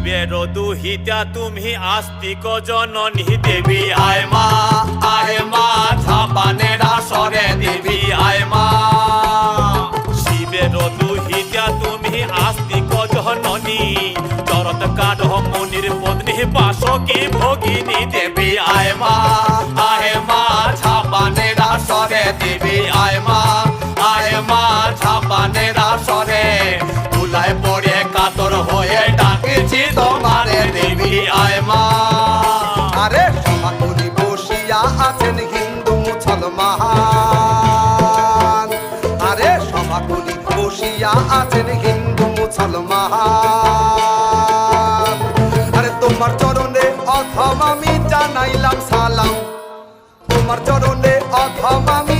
শিবের দুহিতা তুমি আস্তিক জননী দেবী আয় মা ঝাপানের আসরে দেবী আয় মা। শিবের দুহিতা তুমি আস্তিক জননী চরত কাঠ মুনির পত্নী বাসকি ভগিনী দেবী আয় মা ঝাপানের আসরে দেবী আয় মা ঝাপানের আসরে তুলায় পড়ে কাতর হয়ে ডাকেছি তোমারে দেবী আয় মা। আরে সমাকুলি বসিয়া আছেন হিন্দু মুসলমান, আরে সমাকুলি বসিয়া আছেন হিন্দু মুসলমান। আরে তোমার চরণে অথম আমি জানাইলাম সালাম, তোমার চরণে অথম আমি